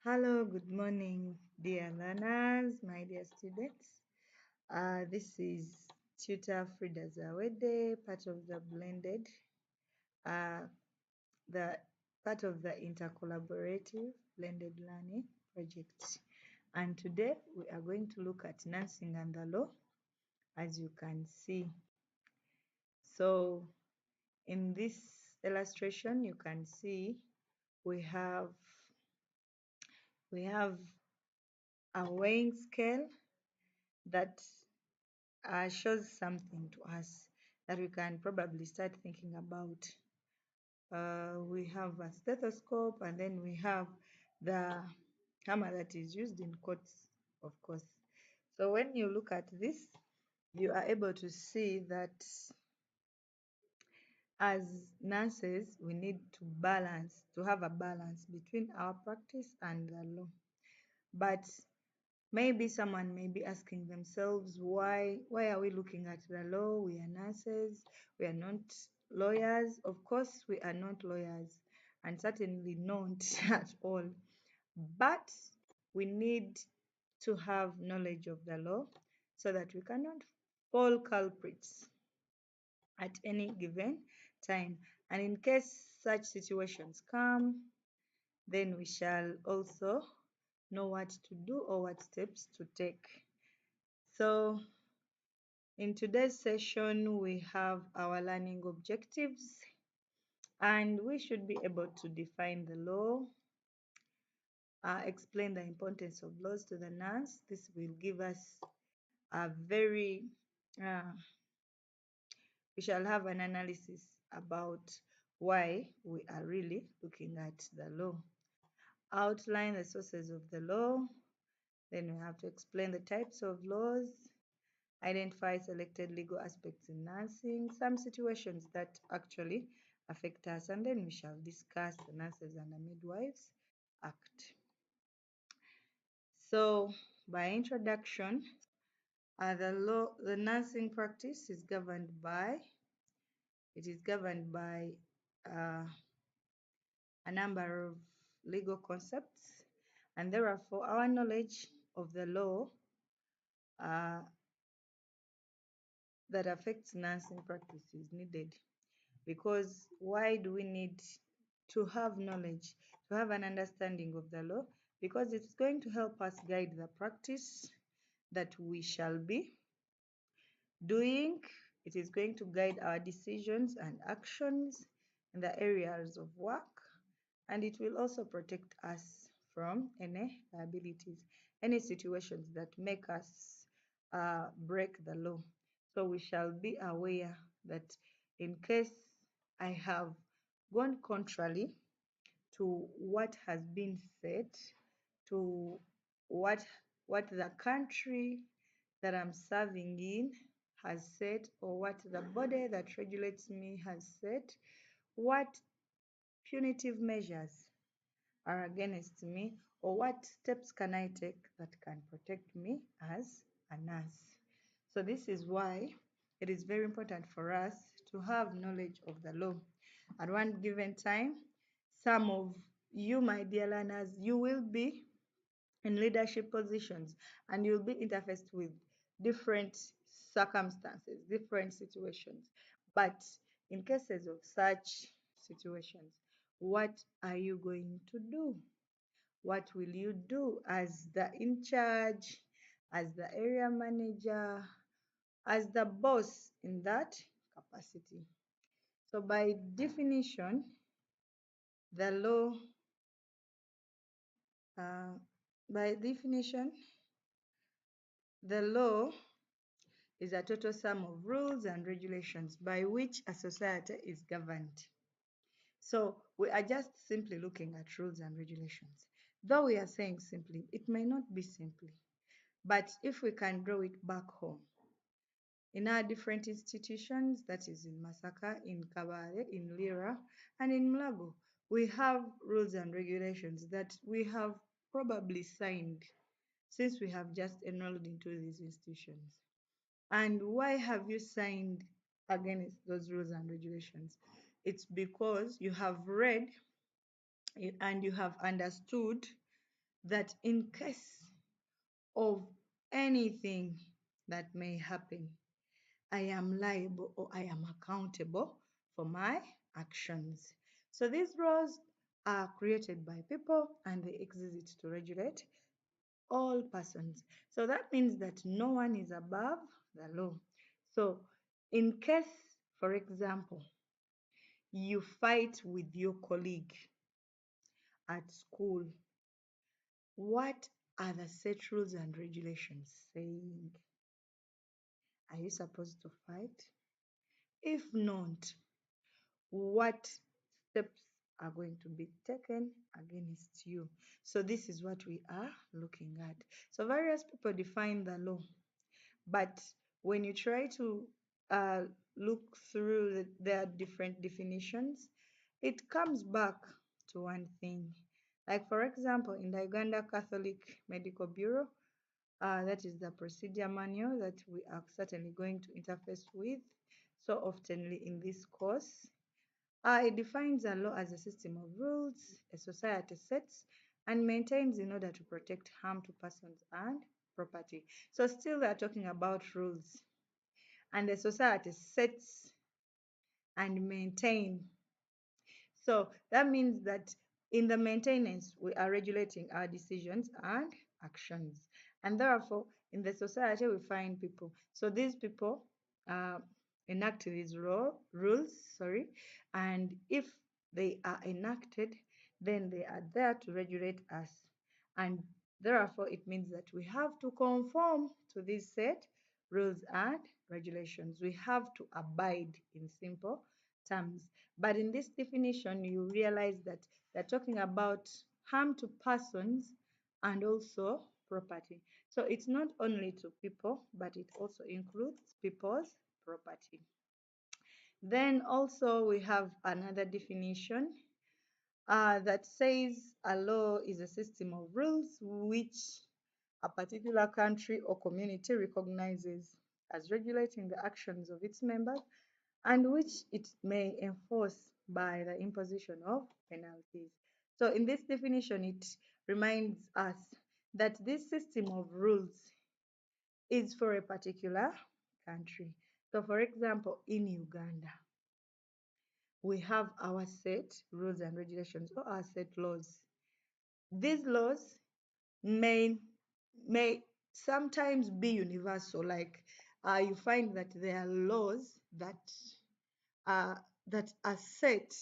Hello, good morning, dear learners, my dear students. This is Tutor Frida Zawede, part of the blended, uh, the part of the intercollaborative blended learning project. And today we are going to look at nursing and the law, as you can see. So in this illustration, you can see we have we have a weighing scale that shows something to us that we can probably start thinking about. We have a stethoscope, and then we have the hammer that is used in courts, of course. So when you look at this, you are able to see that as nurses, we need to have a balance between our practice and the law. But maybe someone may be asking themselves, why are we looking at the law? We are nurses, we are not lawyers. Of course, we are not lawyers, and certainly not at all. But we need to have knowledge of the law so that we cannot fall culprits at any given time. And in case such situations come, then we shall also know what to do or what steps to take. So in today's session, we have our learning objectives, and we should be able to define the law, explain the importance of laws to the nurse. This will give us a very, uh, we shall have an analysis about why we are really looking at the law. Outline the sources of the law. Then we have to explain the types of laws, identify selected legal aspects in nursing, some situations that actually affect us, and then we shall discuss the Nurses and the Midwives Act. So, by introduction, the nursing practice is governed by uh, a number of legal concepts, and therefore our knowledge of the law uh, that affects nursing practice is needed. Because why do we need to have knowledge, to have an understanding of the law? Because it's going to help us guide the practice that we shall be doing. It is going to guide our decisions and actions in the areas of work, and it will also protect us from any liabilities, any situations that make us break the law. So we shall be aware that in case I have gone contrary to what has been said, to what what the country that I'm serving in has said, or what the body that regulates me has said, what punitive measures are against me, or what steps can I take that can protect me as a nurse. So this is why it is very important for us to have knowledge of the law. At one given time, some of you, my dear learners, you will be in leadership positions, and you'll be interfaced with different circumstances, different situations. But in cases of such situations, what are you going to do? What will you do as the in charge, as the area manager, as the boss in that capacity? So by definition, the law, uh, by definition, the law is a total sum of rules and regulations by which a society is governed. So we are just simply looking at rules and regulations. Though we are saying simply, it may not be simply. But if we can draw it back home, in our different institutions, that is in Masaka, in Kabale, in Lira, and in Mlago, we have rules and regulations that we have probably signed since we have just enrolled into these institutions. And why have you signed against those rules and regulations? It's because you have read and you have understood that in case of anything that may happen, I am liable or I am accountable for my actions. So these laws are created by people and they exist to regulate all persons. So that means that no one is above the law. So in case, for example, you fight with your colleague at school, what are the set rules and regulations saying? Are you supposed to fight? If not, what steps are going to be taken against you? So this is what we are looking at. So various people define the law, but when you try to uh, look through their different definitions, it comes back to one thing. Like for example, in the Uganda Catholic Medical Bureau, that is the procedure manual that we are certainly going to interface with so oftenly in this course. It defines a law as a system of rules a society sets and maintains in order to protect harm to persons and property. So still we are talking about rules, and the society sets and maintain. So that means that in the maintenance, we are regulating our decisions and actions. And therefore, in the society, we find people. So these people enact these rules, and if they are enacted, then they are there to regulate us. And therefore, it means that we have to conform to these set rules and regulations. We have to abide in simple terms. But in this definition, you realize that they're talking about harm to persons and also property. So it's not only to people, but it also includes people's property. Then also we have another definition that says a law is a system of rules which a particular country or community recognizes as regulating the actions of its members and which it may enforce by the imposition of penalties. So in this definition, it reminds us that this system of rules is for a particular country. So for example, in Uganda, we have our set rules and regulations or our set laws. These laws may may sometimes be universal, like you find that there are laws uh, that are set,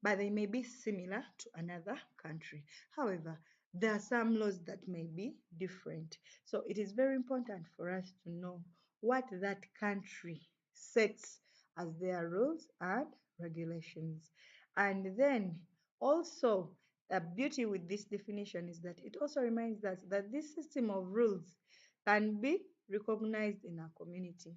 but they may be similar to another country. However, there are some laws that may be different. So it is very important for us to know what that country sets as their rules and regulations. And then also, the beauty with this definition is that it also reminds us that this system of rules can be recognized in our community.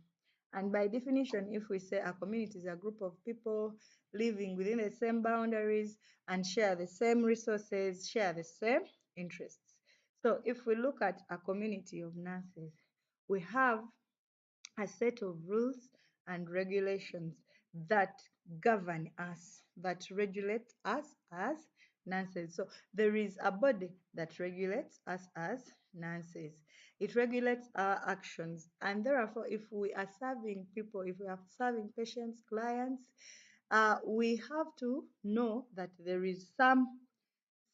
And by definition, if we say a community is a group of people living within the same boundaries and share the same resources, share the same interests. So if we look at a community of nurses, we have a set of rules and regulations that govern us, that regulate us as nurses. So there is a body that regulates us as nurses. It regulates our actions. And therefore, if we are serving people, if we are serving patients, clients, we have to know that there is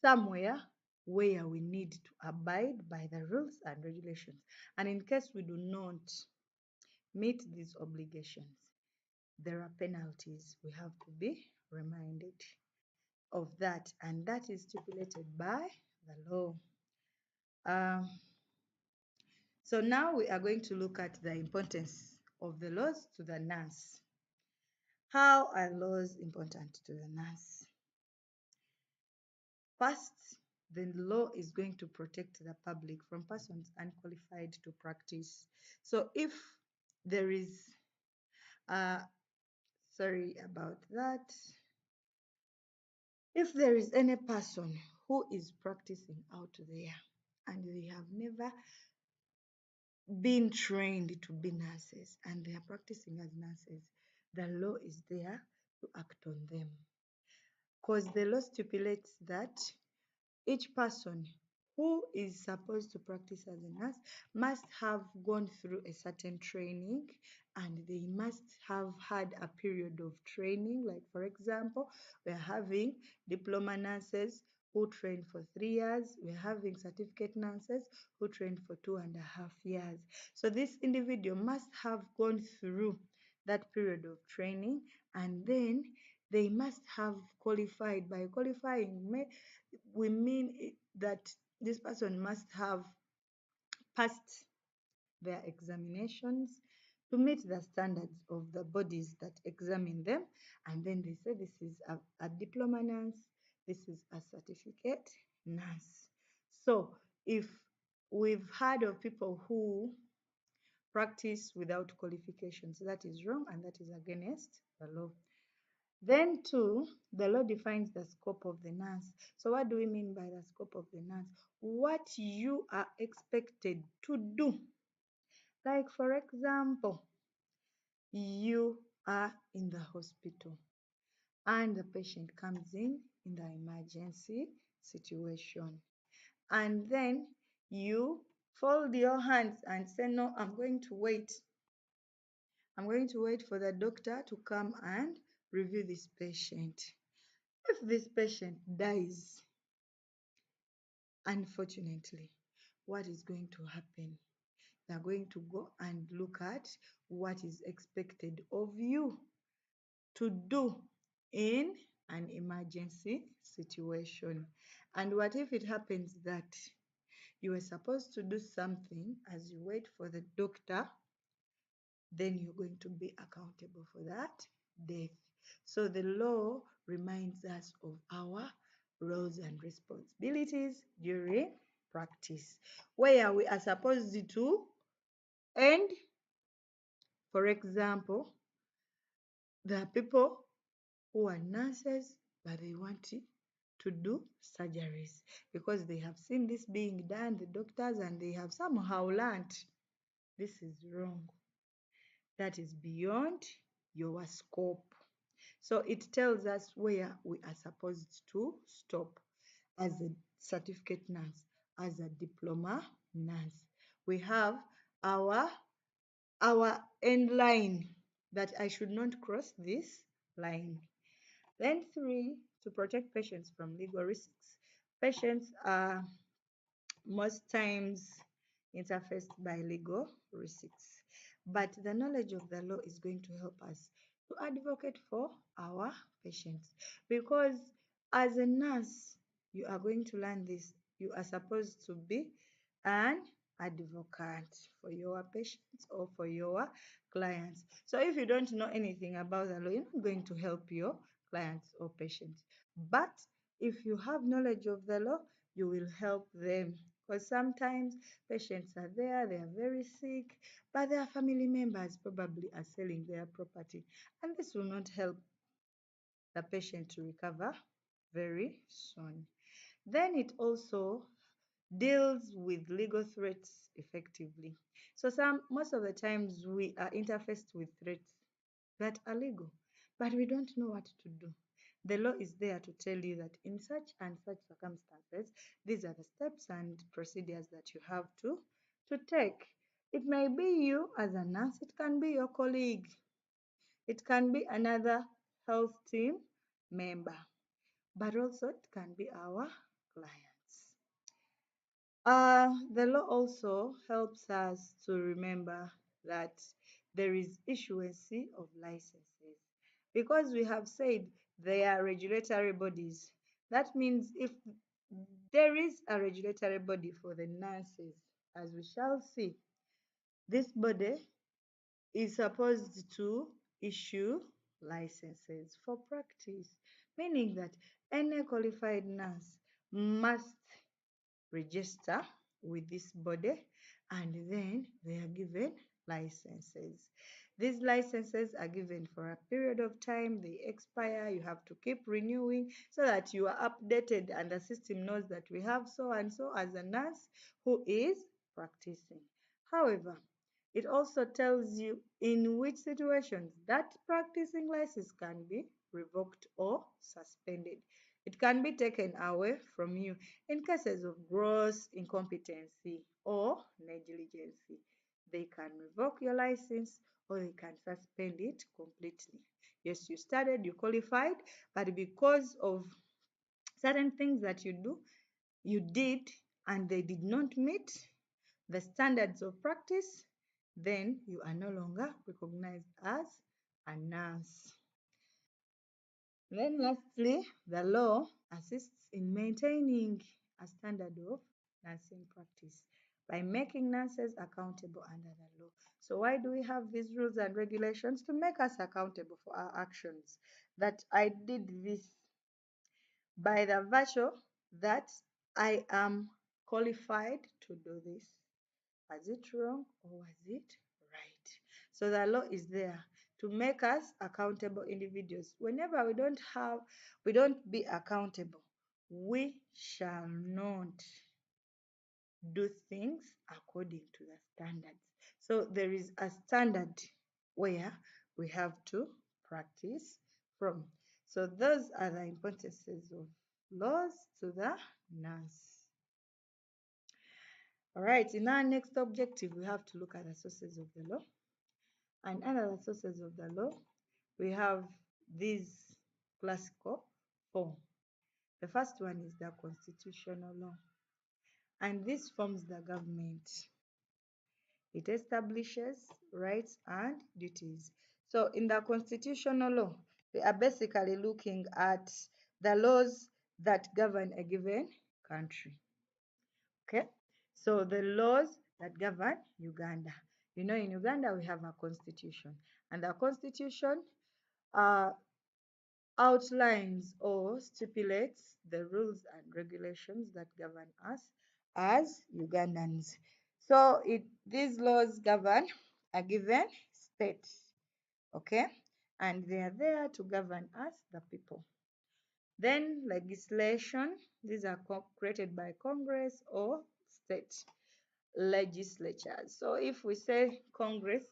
somewhere where we need to abide by the rules and regulations. And in case we do not meet these obligations, there are penalties. We have to be reminded of that, and that is stipulated by the law. Um, so now we are going to look at the importance of the laws to the nurse. How are laws important to the nurse? First, the law is going to protect the public from persons unqualified to practice. So if there is, sorry about that, if there is any person who is practicing out there and they have never been trained to be nurses and they are practicing as nurses, the law is there to act on them. Because the law stipulates that each person who is supposed to practice as a nurse must have gone through a certain training, and they must have had a period of training. Like, for example, we're having diploma nurses who train for 3 years. We're having certificate nurses who train for 2.5 years. So this individual must have gone through that period of training, and then they must have qualified. By qualifying, we mean that this person must have passed their examinations to meet the standards of the bodies that examine them. And then they say this is a diploma nurse, this is a certificate nurse. So if we've heard of people who practice without qualifications, that is wrong and that is against the law. Then too, the law defines the scope of the nurse. So what do we mean by the scope of the nurse? What you are expected to do. Like, for example, you are in the hospital and the patient comes in the emergency situation. And then you fold your hands and say, no, I'm going to wait. I'm going to wait for the doctor to come and review this patient. If this patient dies, unfortunately, what is going to happen? They are going to go and look at what is expected of you to do in an emergency situation. And what if it happens that you were supposed to do something as you wait for the doctor, then you're going to be accountable for that death. So the law reminds us of our roles and responsibilities during practice, where we are supposed to end. For example, there are people who are nurses, but they want to do surgeries because they have seen this being done, the doctors, and they have somehow learned this is wrong. That is beyond your scope. So it tells us where we are supposed to stop as a certificate nurse, as a diploma nurse. We have our end line that I should not cross this line. Then 3, to protect patients from legal risks. Patients are most times interfaced by legal risks, but the knowledge of the law is going to help us to advocate for our patients, because as a nurse, you are going to learn this. You are supposed to be an advocate for your patients or for your clients. So if you don't know anything about the law, you're not going to help your clients or patients. But if you have knowledge of the law, you will help them, because sometimes patients are there, they are very sick, but their family members probably are selling their property, and this will not help the patient to recover very soon. Then it also deals with legal threats effectively. So most of the times we are interfaced with threats that are legal, but we don't know what to do. The law is there to tell you that in such and such circumstances, these are the steps and procedures that you have to take. It may be you as a nurse, it can be your colleague, it can be another health team member, but also it can be our clients. The law also helps us to remember that there is issuancy of licenses, because we have said they are regulatory bodies. That means if there is a regulatory body for the nurses, as we shall see, this body is supposed to issue licenses for practice, meaning that any qualified nurse must register with this body, and then they are given licenses. These licenses are given for a period of time, they expire, you have to keep renewing so that you are updated and the system knows that we have so and so as a nurse who is practicing. However, it also tells you in which situations that practicing license can be revoked or suspended. It can be taken away from you in cases of gross incompetency or negligence. They can revoke your license or they can suspend it completely. Yes, you studied, you qualified, but because of certain things that you did, and they did not meet the standards of practice, then you are no longer recognized as a nurse. Then lastly, the law assists in maintaining a standard of nursing practice by making nurses accountable under the law. So why do we have these rules and regulations? To make us accountable for our actions. That I did this by the virtue that I am qualified to do this. Was it wrong or was it right? So the law is there to make us accountable individuals. Whenever we don't be accountable, we shall not do things according to the standards. So there is a standard where we have to practice from. So those are the importances of laws to the nurse. All right, in our next objective, we have to look at the sources of the law. And under the sources of the law, we have these classical four. The first one is the constitutional law, and this forms the government. It establishes rights and duties. So in the constitutional law, we are basically looking at the laws that govern a given country. Okay, so the laws that govern Uganda. You know, in Uganda we have a constitution, and the constitution uh, outlines or stipulates the rules and regulations that govern us as Ugandans. So these laws govern a given state, okay, and they are there to govern us, the people. Then legislation, these are created by Congress or state legislatures. So if we say Congress,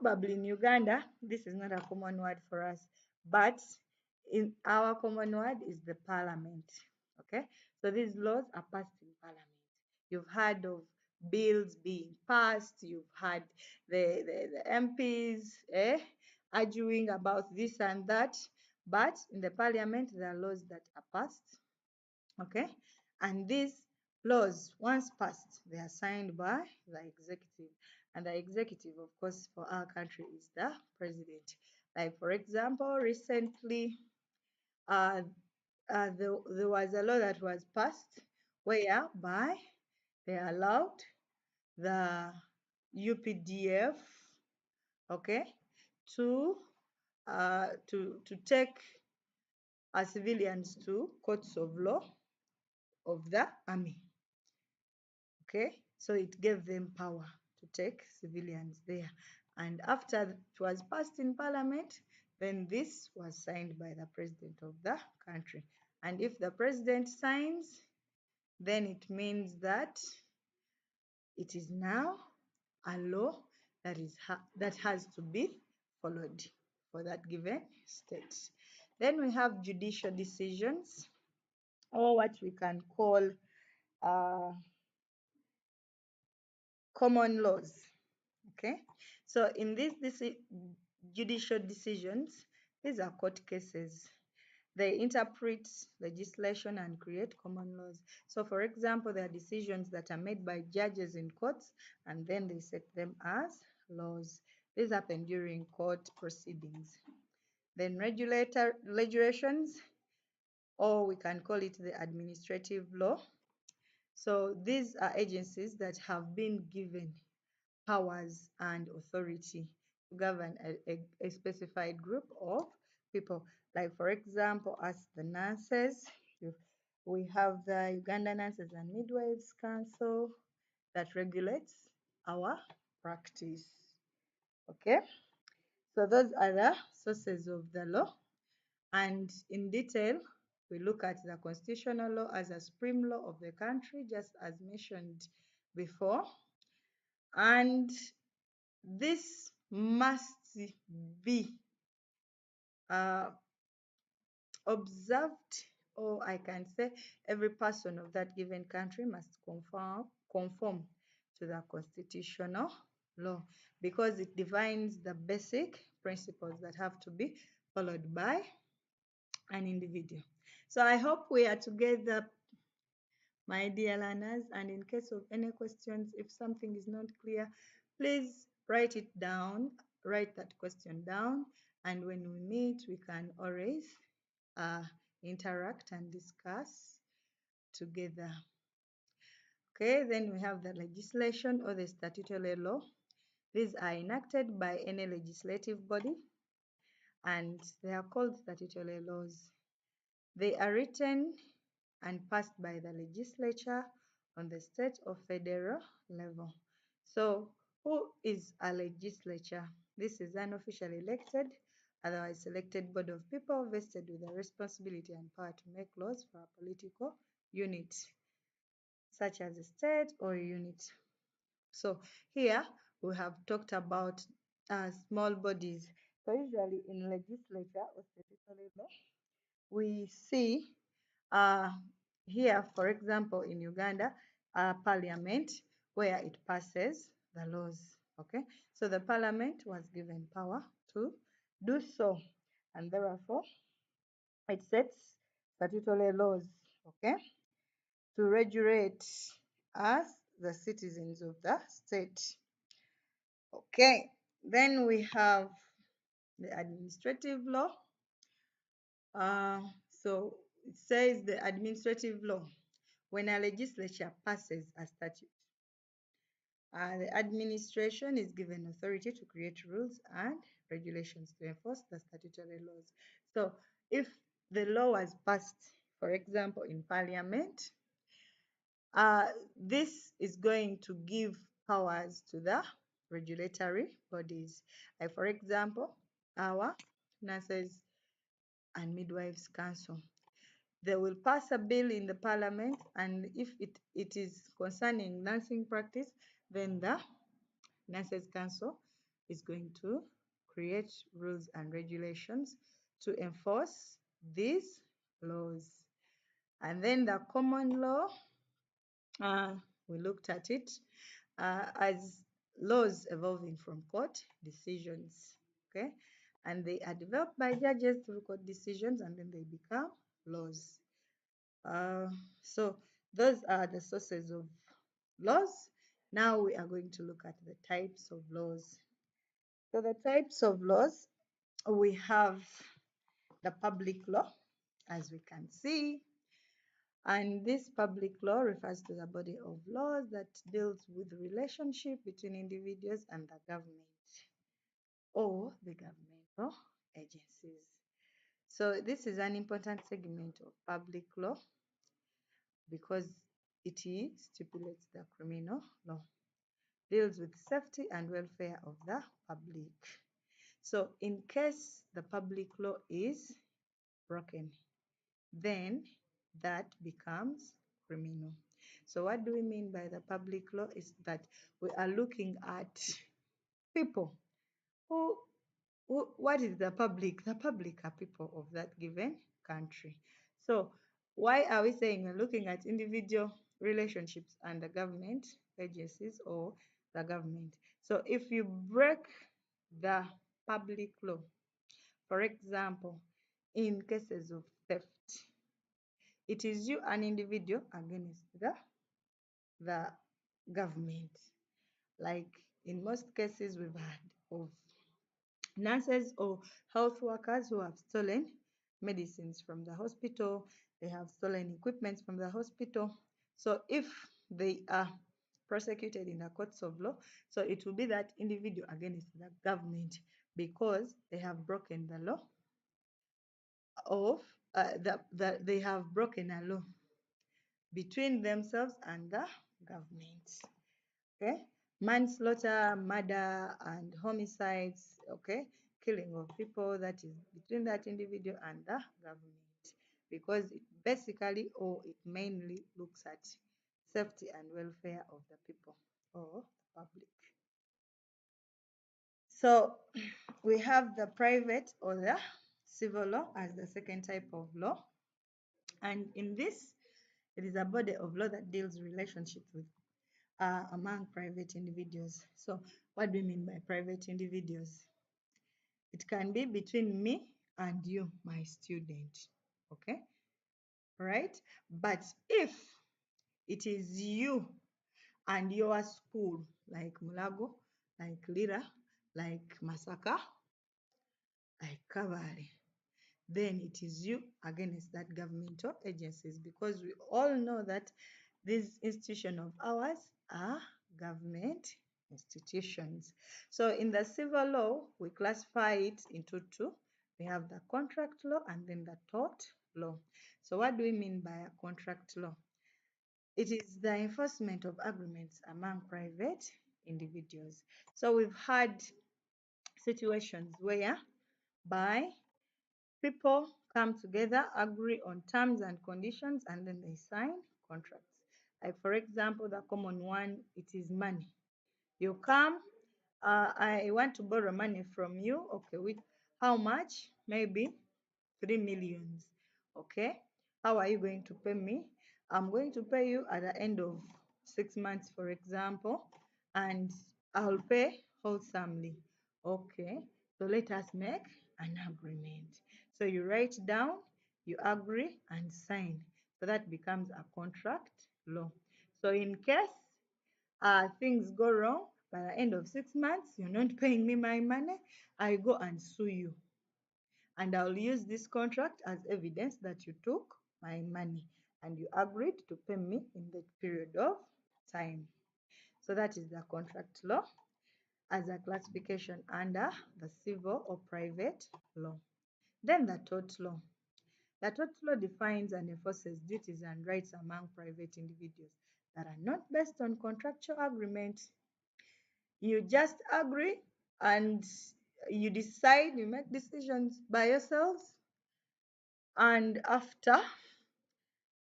probably in Uganda, this is not a common word for us, but in our common word is the parliament. Okay, so these laws are passed in parliament. You've heard of bills being passed, you've had the MPs arguing about this and that, but in the parliament there are laws that are passed. Okay, and these laws, once passed, they are signed by the executive, and the executive, of course, for our country is the president. Like for example, recently uh, there was a law that was passed whereby they allowed the UPDF, okay, to take civilians to courts of law of the army. Okay, so it gave them power to take civilians there. And after it was passed in parliament, then this was signed by the president of the country. And if the president signs, then it means that it is now a law that has to be followed for that given state. Then we have judicial decisions, or what we can call uh, common laws. Okay, so in these judicial decisions, these are court cases. They interpret legislation and create common laws. So for example, there are decisions that are made by judges in courts and then they set them as laws. These happen during court proceedings. Then regulations, or we can call it the administrative law. So these are agencies that have been given powers and authority to govern a specified group of people. Like for example, as the nurses, we have the Uganda Nurses and Midwives Council that regulates our practice. Okay, so those are the sources of the law, and in detail we look at the constitutional law as a supreme law of the country, just as mentioned before, and this must be observed or I can say every person of that given country must conform to the constitutional law, because it defines the basic principles that have to be followed by an individual. So I hope we are together, my dear learners, and in case of any questions, if something is not clear, please write it down, write that question down, and when we meet, we can always uh, interact and discuss together. Okay, then we have the legislation or the statutory law. These are enacted by any legislative body and they are called statutory laws. They are written and passed by the legislature on the state or federal level. So, who is a legislature? This is an officially elected, otherwise selected body of people vested with the responsibility and power to make laws for a political unit, such as a state or a unit. So here we have talked about small bodies. So usually in legislature or statutory law, we see uh, here, for example, in Uganda, parliament where it passes the laws. Okay, so the parliament was given power to do so, and therefore it sets statutory laws. Okay, to regulate us, the citizens of the state. Okay, then we have the administrative law. So it says the administrative law, when a legislature passes a statute, the administration is given authority to create rules and regulations to enforce the statutory laws. So if the law was passed, for example, in parliament, this is going to give powers to the regulatory bodies. Like for example, our Nurses and Midwives Council. They will pass a bill in the parliament, and if it is concerning nursing practice, then the Nurses Council is going to create rules and regulations to enforce these laws. And then the common law, we looked at it as laws evolving from court decisions, okay? And they are developed by judges through court decisions and then they become laws. So those are the sources of laws. Now we are going to look at the types of laws. So the types of laws, we have the public law, as we can see. And this public law refers to the body of laws that deals with the relationship between individuals and the government or the governmental agencies. So this is an important segment of public law because it stipulates the criminal law, deals with safety and welfare of the public. So in case the public law is broken, then that becomes criminal. So what do we mean by the public law is that we are looking at people who, what is the public? The public are people of that given country. So why are we saying we're looking at individual relationships and the government agencies or the government? So if you break the public law, for example, in cases of theft, it is you, an individual, against the government. Like in most cases we've had of nurses or health workers who have stolen medicines from the hospital, they have stolen equipment from the hospital. So if they are prosecuted in the courts of law, so it will be that individual against the government because they have broken the law of they have broken a law between themselves and the government. Okay, manslaughter, murder, and homicides. Okay, killing of people, that is between that individual and the government, because it basically or it mainly looks at safety and welfare of the people or the public. So we have the private or the civil law as the second type of law. And in this, it is a body of law that deals relationships with among private individuals. So what do we mean by private individuals? It can be between me and you, my student. Okay, right? But if it is you and your school, like Mulago, like Lira, like Masaka, like Kavare, then it is you against that governmental agencies, because we all know that these institutions of ours are government institutions. So in the civil law, we classify it into two. We have the contract law and then the tort law. So what do we mean by a contract law? It is the enforcement of agreements among private individuals. So we've had situations where by people come together, agree on terms and conditions, and then they sign contracts. Like, for example, the common one, it is money. You come, I want to borrow money from you. Okay, with how much? Maybe 3 million. Okay, how are you going to pay me? I'm going to pay you at the end of 6 months, for example, and I'll pay wholesomely. Okay, so let us make an agreement. So you write down, you agree, and sign. So that becomes a contract law. So in case things go wrong, by the end of 6 months, you're not paying me my money, I go and sue you. And I'll use this contract as evidence that you took my money and you agreed to pay me in that period of time. So that is the contract law as a classification under the civil or private law. Then the tort law. The tort law defines and enforces duties and rights among private individuals that are not based on contractual agreement. You just agree and you decide, you make decisions by yourselves, and after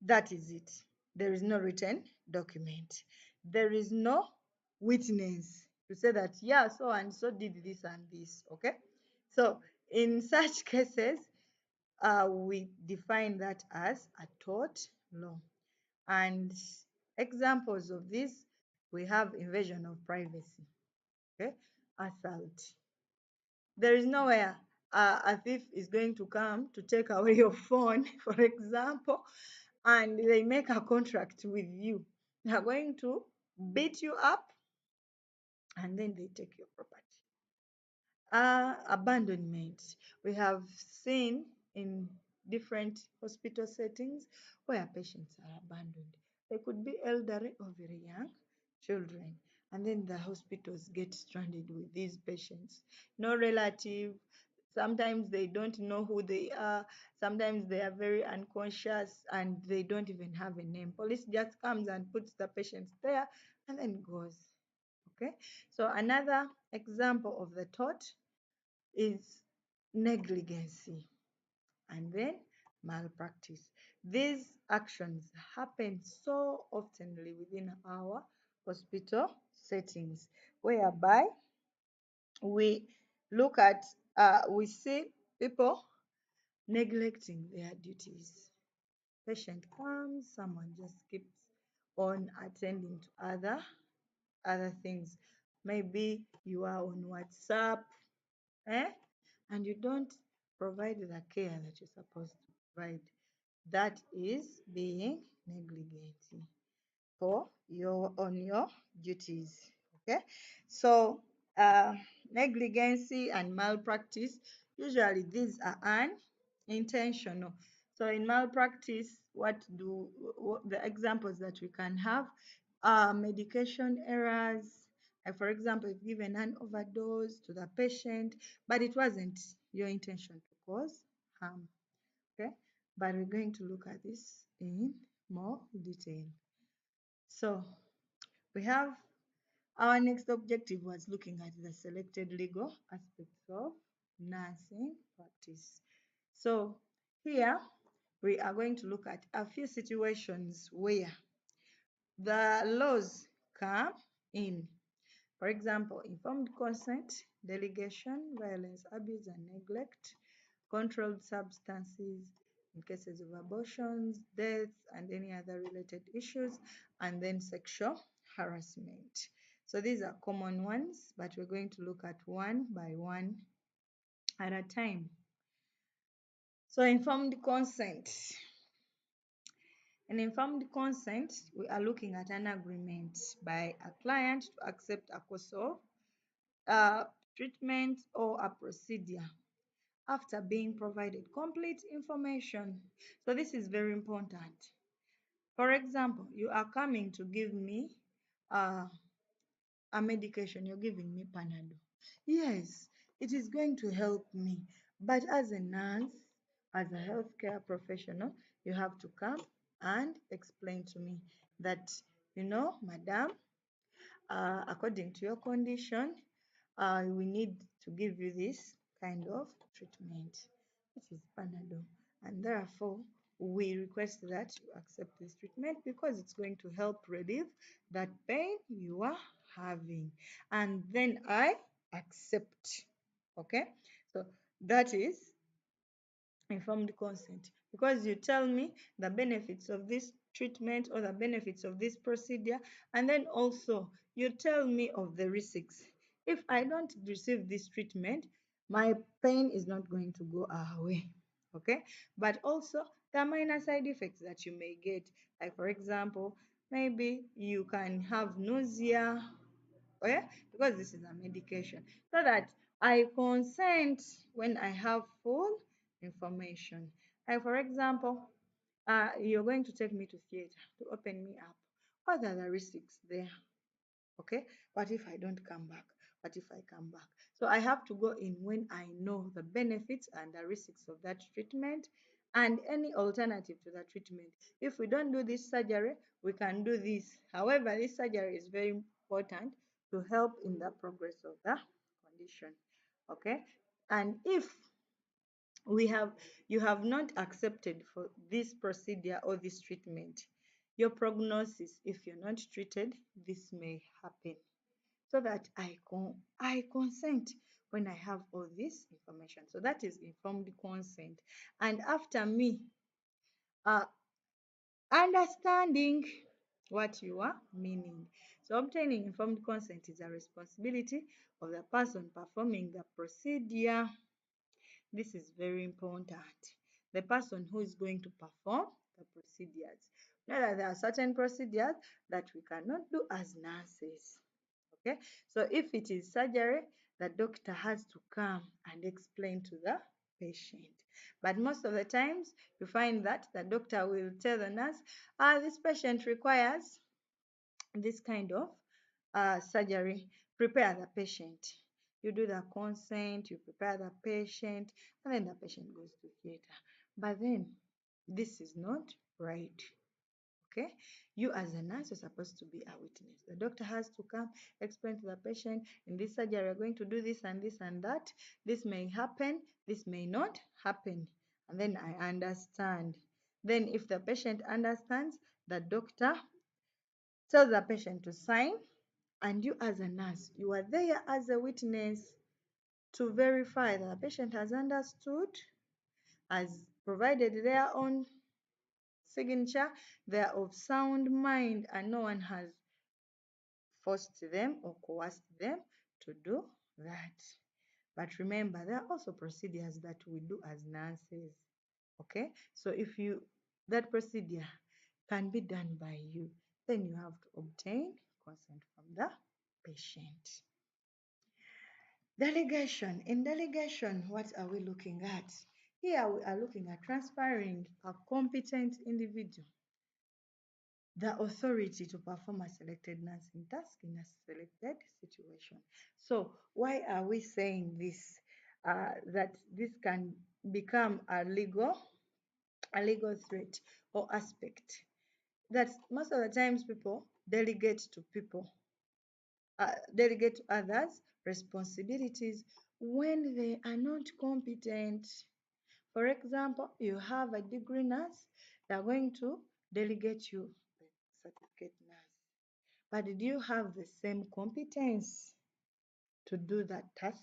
that is it. There is no written document. There is no witness to say that, yeah, so and so did this and this. Okay. So in such cases, we define that as a tort law. And examples of this, we have invasion of privacy, okay, assault. There is nowhere a thief is going to come to take away your phone, for example, and they make a contract with you. They are going to beat you up and then they take your property. Abandonment. We have seen in different hospital settings where patients are abandoned. They could be elderly or very young children, and then the hospitals get stranded with these patients. No relative, sometimes they don't know who they are, sometimes they are very unconscious and they don't even have a name. Police just comes and puts the patients there and then goes. Okay, so another example of the tort is negligency and then malpractice. These actions happen so oftenly within our hospital settings, whereby we look at, we see people neglecting their duties. Patient comes, someone just keeps on attending to other things. Maybe you are on WhatsApp, eh? And you don't provide the care that you're supposed to provide. That is being negligent for on your duties. Okay, so uh, negligency and malpractice, usually these are unintentional. So in malpractice, what the examples that we can have are medication errors. Like, for example, you've given an overdose to the patient, but it wasn't your intention to cause harm. Okay, but we're going to look at this in more detail. So we have our next objective was looking at the selected legal aspects of nursing practice. So here we are going to look at a few situations where the laws come in. For example, informed consent, delegation, violence, abuse and neglect, controlled substances, in cases of abortions, deaths, and any other related issues, and then sexual harassment. So these are common ones, but we're going to look at one by one at a time. So informed consent. In informed consent, we are looking at an agreement by a client to accept a course of treatment or a procedure after being provided complete information. So this is very important. For example, you are coming to give me uh, a medication, you're giving me Panadol. Yes, it is going to help me. But as a nurse, as a healthcare professional, you have to come and explain to me that, madam, according to your condition, we need to give you this kind of treatment, which is Panadol. And therefore, we request that you accept this treatment because it's going to help relieve that pain you are having. And then I accept. Okay? So that is informed consent, because you tell me the benefits of this treatment or the benefits of this procedure, and then also you tell me of the risks. If I don't receive this treatment, my pain is not going to go away. Okay, but also the minor side effects that you may get, like for example, maybe you can have nausea. Okay, because this is a medication, so that I consent when I have full information. Like for example, you're going to take me to theater to open me up. What are the risks there? Okay, what if I don't come back? What if I come back? So I have to go in when I know the benefits and the risks of that treatment and any alternative to that treatment. If we don't do this surgery, we can do this. However, this surgery is very important to help in the progress of the condition. Okay, and if you have not accepted for this procedure or this treatment, your prognosis, if you're not treated, this may happen. So that I consent when I have all this information. So that is informed consent. And after me uh, understanding what you are meaning. So obtaining informed consent is a responsibility of the person performing the procedure. This is very important. The person who is going to perform the procedures. Now that there are certain procedures that we cannot do as nurses. Okay, so if it is surgery, the doctor has to come and explain to the patient. But most of the times, you find that the doctor will tell the nurse, this patient requires this kind of surgery. Prepare the patient. You do the consent, you prepare the patient, and then the patient goes to theater. But then, this is not right. Okay, you as a nurse are supposed to be a witness. The doctor has to come explain to the patient, in this surgery we're going to do this and this and that. This may happen, this may not happen, and then I understand. Then if the patient understands, the doctor tells the patient to sign, and you as a nurse, you are there as a witness to verify that the patient has understood, has provided their own signature, they are of sound mind, and no one has forced them or coerced them to do that. But remember, there are also procedures that we do as nurses. Okay, so if that procedure can be done by you, then you have to obtain consent from the patient. Delegation. In delegation, what are we looking at? Here we are looking at transferring a competent individual the authority to perform a selected nursing task in a selected situation. So why are we saying this? That this can become a legal threat or aspect. That most of the times people delegate to delegate to others responsibilities when they are not competent. For example, you have a degree nurse, they are going to delegate you the certificate nurse. But did you have the same competence to do that tasks?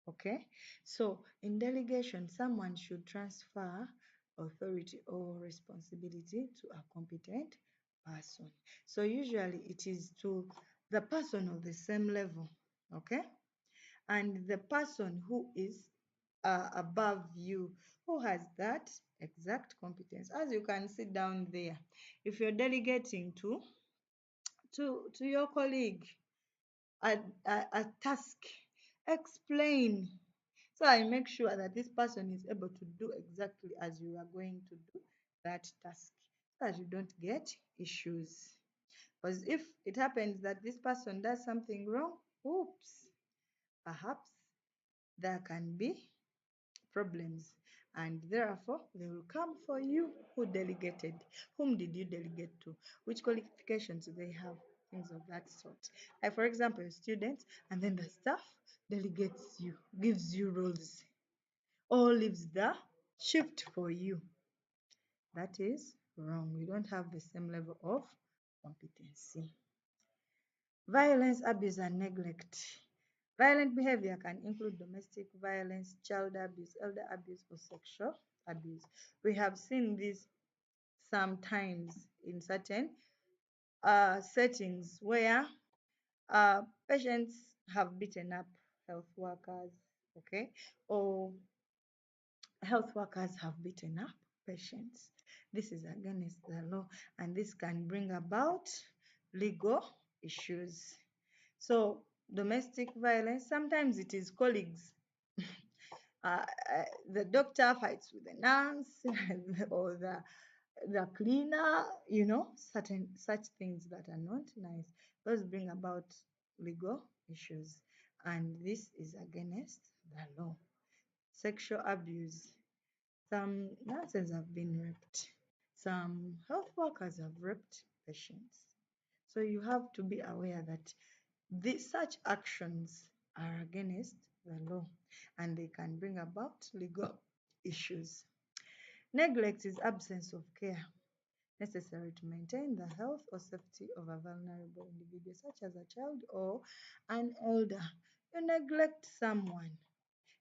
Okay, so in delegation, someone should transfer authority or responsibility to a competent person. So usually it is to the person of the same level, okay? And the person who is above you, who has that exact competence. As you can see down there, if you're delegating to your colleague a task, explain. So I make sure that this person is able to do exactly as you are going to do that task, so that you don't get issues. Because if it happens that this person does something wrong, oops, perhaps there can be problems, and therefore they will come for you. Who delegated? Whom did you delegate to? Which qualifications do they have? Things of that sort. Like, for example, a student, and then the staff delegates you, gives you roles, or leaves the shift for you. That is wrong. We don't have the same level of competency. Violence, abuse, and neglect. Violent behavior can include domestic violence, child abuse, elder abuse, or sexual abuse. We have seen this sometimes in certain settings where patients have beaten up health workers, okay, or health workers have beaten up patients. This is against the law, and this can bring about legal issues. So, domestic violence, sometimes it is colleagues. uh, the doctor fights with the nurse or the cleaner, certain such things that are not nice. Those bring about legal issues, and this is against the law. Sexual abuse. Some nurses have been raped. Some health workers have raped patients. So you have to be aware that such actions are against the law, and they can bring about legal issues. Neglect is absence of care necessary to maintain the health or safety of a vulnerable individual, such as a child or an elder. You neglect someone,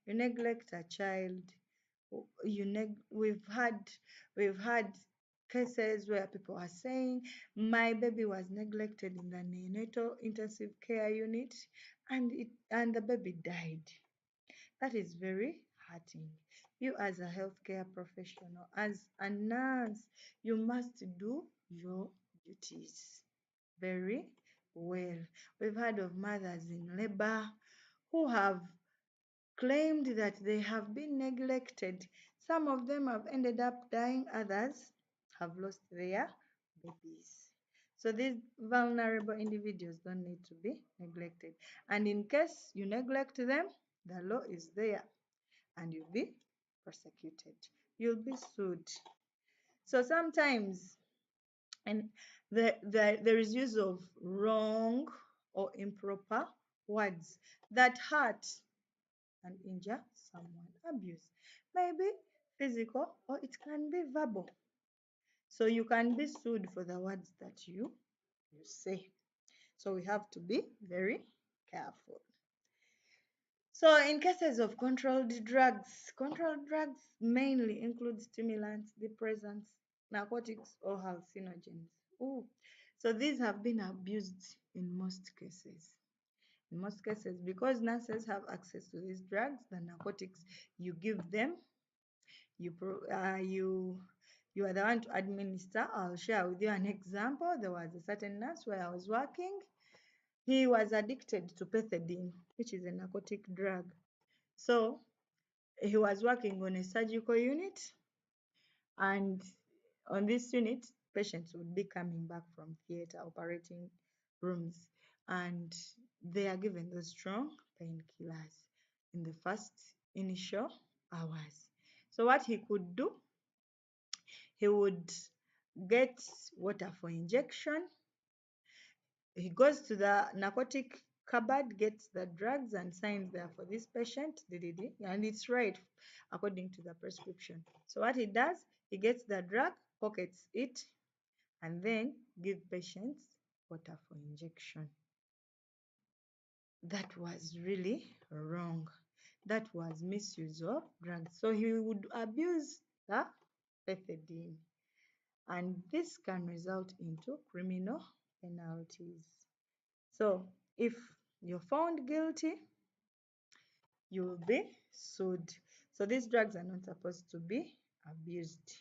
you neglect a child. We've had cases where people are saying, my baby was neglected in the neonatal intensive care unit, and the baby died. That is very hurting. You, as a healthcare professional, as a nurse, you must do your duties very well. We've heard of mothers in labor who have claimed that they have been neglected. Some of them have ended up dying, others have lost their babies. So these vulnerable individuals don't need to be neglected. And in case you neglect them, the law is there and you'll be prosecuted. You'll be sued. So sometimes, and there is use of wrong or improper words that hurt and injure someone. Abuse maybe physical, or it can be verbal. So you can be sued for the words that you say. So we have to be very careful. So in cases of controlled drugs mainly include stimulants, depressants, narcotics, or hallucinogens. Ooh. So these have been abused in most cases. In most cases, because nurses have access to these drugs, the narcotics, you give them, you are the one to administer. I'll share with you an example. There was a certain nurse where I was working. He was addicted to pethidine, which is a narcotic drug. So he was working on a surgical unit, and on this unit, patients would be coming back from theater operating rooms, and they are given the strong painkillers in the first initial hours. So what he could do, he would get water for injection. He goes to the narcotic cupboard, gets the drugs and signs there for this patient, and it's right according to the prescription. So what he does, he gets the drug, pockets it, and then give patients water for injection. That was really wrong. That was misuse of drugs. So he would abuse the pethidine, and this can result into criminal penalties. So if you're found guilty, you will be sued. So these drugs are not supposed to be abused.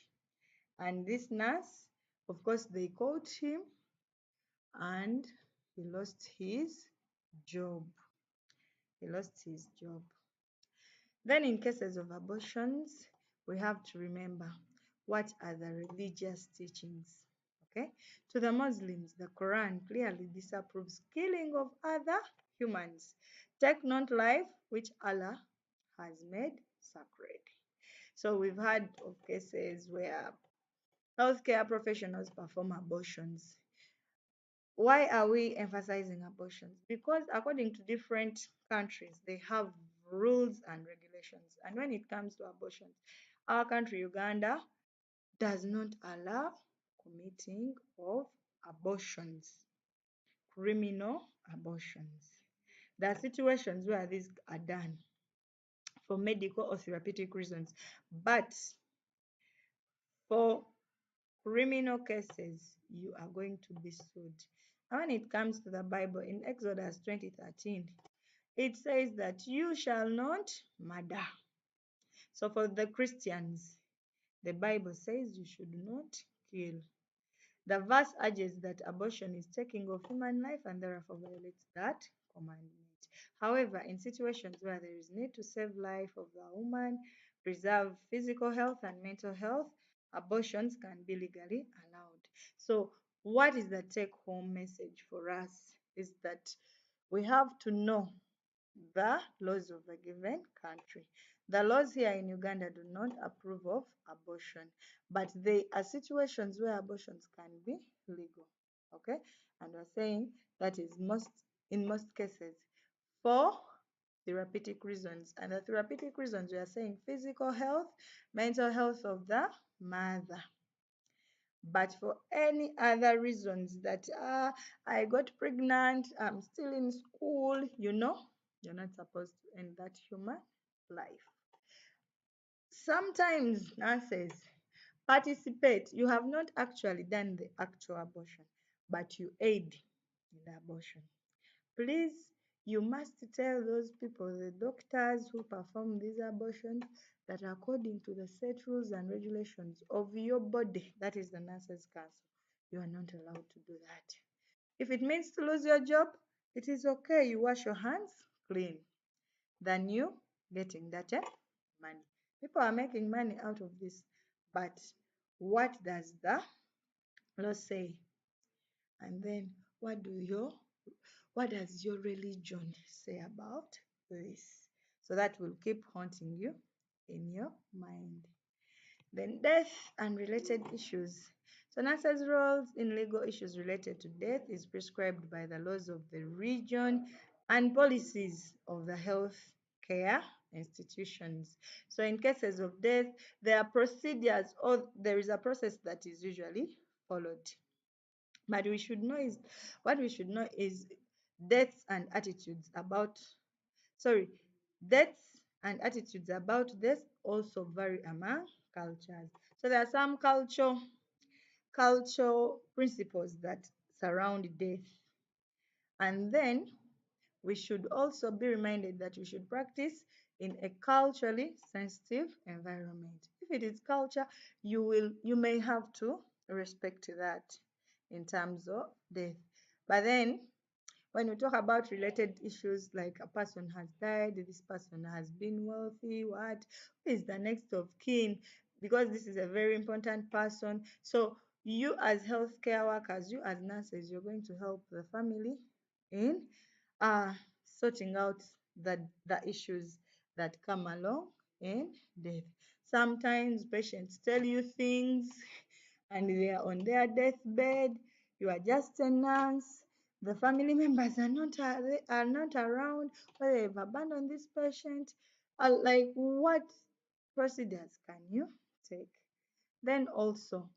And this nurse, of course, they caught him and he lost his job. He lost his job. Then in cases of abortions, we have to remember what are the religious teachings. Okay? To the Muslims, the Quran clearly disapproves killing of other humans. Take not life which Allah has made sacred. So we've heard of cases where healthcare professionals perform abortions. Why are we emphasizing abortions? Because according to different countries, they have rules and regulations. And when it comes to abortions, our country, Uganda, does not allow committing of abortions, criminal abortions. There are situations where these are done for medical or therapeutic reasons, but for criminal cases, you are going to be sued. And when it comes to the Bible, in Exodus 20:13, it says that you shall not murder. So for the Christians, the Bible says you should not kill. The verse urges that abortion is taking of human life and therefore violates that commandment. However, in situations where there is need to save life of the woman, preserve physical health and mental health, abortions can be legally allowed. So what is the take-home message for us is that we have to know the laws of a given country. The laws here in Uganda do not approve of abortion, but there are situations where abortions can be legal. Okay, and we're saying that is in most cases for therapeutic reasons. And the therapeutic reasons we are saying physical health, mental health of the mother. But for any other reasons that I got pregnant, I'm still in school, you're not supposed to end that human life. Sometimes nurses participate. You have not actually done the actual abortion, but you aid in the abortion. Please, you must tell those people, the doctors who perform these abortions, that according to the set rules and regulations of your body, that is the Nurses Council, you are not allowed to do that. If it means to lose your job, it is okay. You wash your hands clean than you getting that money. People are making money out of this, but what does the law say? And then what does your religion say about this? So that will keep haunting you in your mind. Then death and related issues. So nurses' roles in legal issues related to death is prescribed by the laws of the region and policies of the health care institutions. So in cases of death, there are procedures or there is a process that is usually followed. But what we should know is deaths and attitudes about sorry, deaths and attitudes about death also vary among cultures. So there are some cultural principles that surround death. And then we should also be reminded that we should practice in a culturally sensitive environment. If it is culture, you may have to respect that in terms of death. But then when we talk about related issues like a person has died, this person has been wealthy, who is the next of kin? Because this is a very important person. So you as healthcare workers, you as nurses, you're going to help the family in uh, sorting out the issues that come along in death. Sometimes patients tell you things and they are on their deathbed. You are just a nurse. The family members are not around, or they've abandoned this patient. Like what procedures can you take? Then also,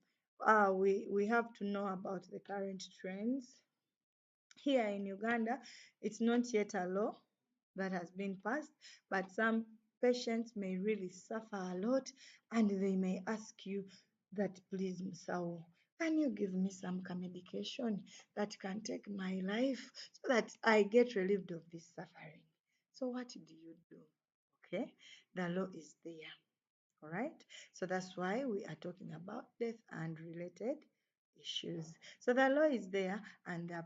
we have to know about the current trends. Here in Uganda, it's not yet a law that has been passed, but some patients may really suffer a lot and they may ask you, that, please, Msao, can you give me some medication that can take my life so that I get relieved of this suffering? So what do you do? Okay, the law is there. All right, so that's why we are talking about death and related issues. So the law is there and the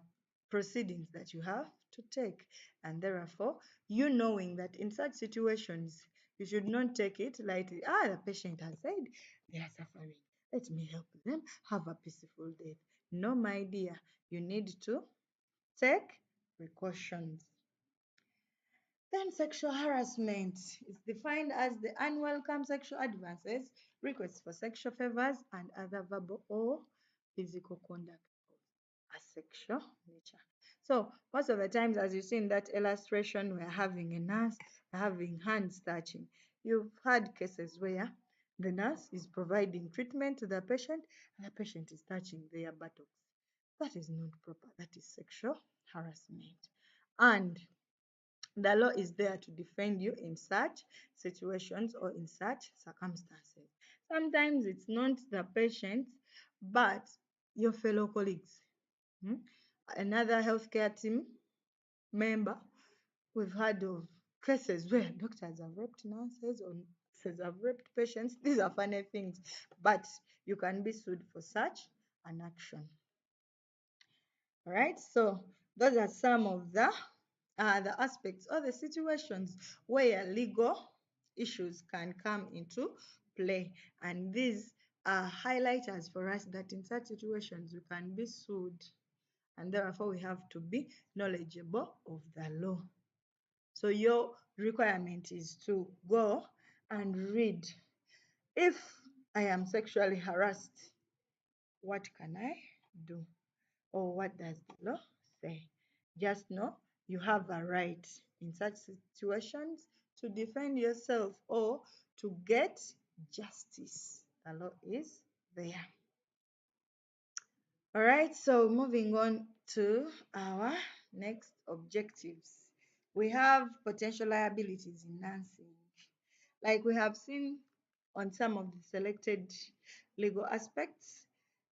proceedings that you have to take, and therefore, you knowing that in such situations, you should not take it lightly. The patient has said they are suffering. Let me help them have a peaceful death. No, my dear, you need to take precautions. Then sexual harassment is defined as the unwelcome sexual advances, requests for sexual favors, and other verbal or physical conduct of a sexual nature. So most of the times, as you see in that illustration, we're having a nurse having hands touching. You've had cases where the nurse is providing treatment to the patient and the patient is touching their buttocks. That is not proper. That is sexual harassment. And the law is there to defend you in such situations or in such circumstances. Sometimes it's not the patient, but your fellow colleagues. Hmm? Another healthcare team member, we've heard of cases where doctors have raped nurses or nurses have raped patients. These are funny things, but you can be sued for such an action. All right, so those are some of the aspects or the situations where legal issues can come into play, and these are highlighters for us that in such situations we can be sued, and therefore we have to be knowledgeable of the law. So your requirement is to go and read. If I am sexually harassed, what can I do? Or what does the law say? Just know you have a right in such situations to defend yourself or to get justice. The law is there. All right, so moving on to our next objectives. We have potential liabilities in nursing. Like we have seen on some of the selected legal aspects,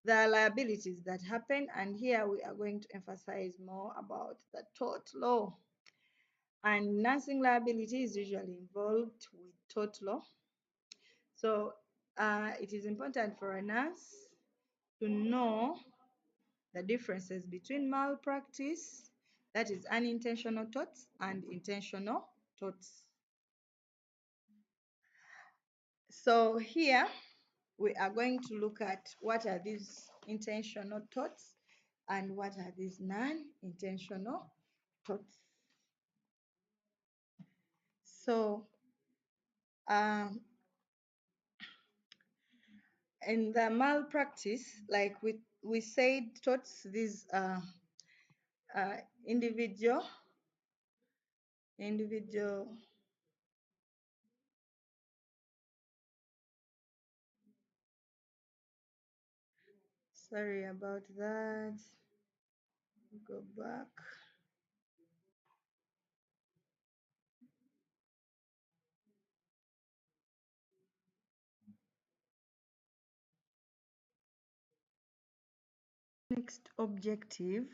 the liabilities that happen, and here we are going to emphasize more about the tort law. And nursing liability is usually involved with tort law. So it is important for a nurse to know the differences between malpractice, that is unintentional torts, and intentional torts. So here we are going to look at what are these intentional torts and what are these non-intentional torts. So in the malpractice, like we said, torts, these individual sorry about that, go back. Next objective,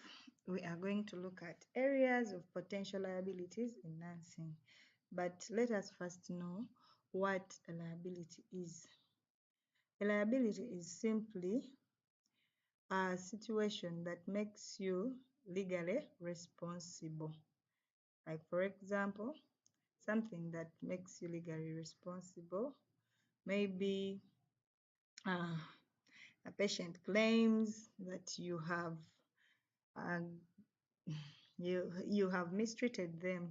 we are going to look at areas of potential liabilities in nursing. But let us first know what a liability is. A liability is simply a situation that makes you legally responsible. Like, for example, something that makes you legally responsible, maybe a patient claims that you have you have mistreated them